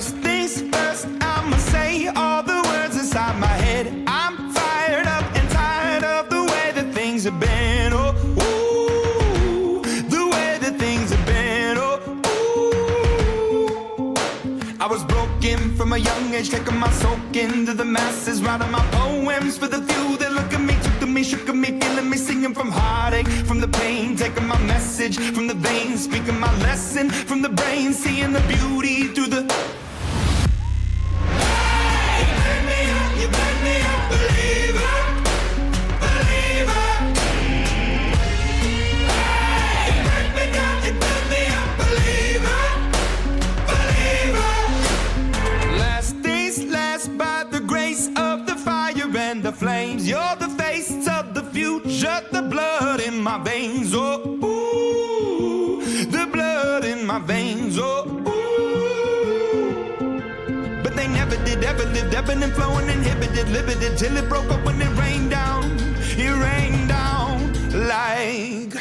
First things first, I'ma say all the words inside my head. I'm fired up and tired of the way that things have been. Oh, ooh, the way that things have been. Oh, ooh. I was broken from a young age, taking my soak into the masses, writing my poems for the few that look at me, took to me, shook at me, feeling me, singing from heartache, from the pain, taking my message from the veins, speaking my lesson from the brain, seeing the beauty through the. Hey, you burn me up, you burn me up, believer, believer. Hey, you burn me down, you burn me up, believer, believer. Last days last by the grace of the fire and the flames. You're the face of the future, the blood in my veins. Oh, ooh, the blood in my veins. Oh, ooh. But they never did, ever lived, ebbing and flowing, inhibited, limited, till it broke up when it rained down. It rained down like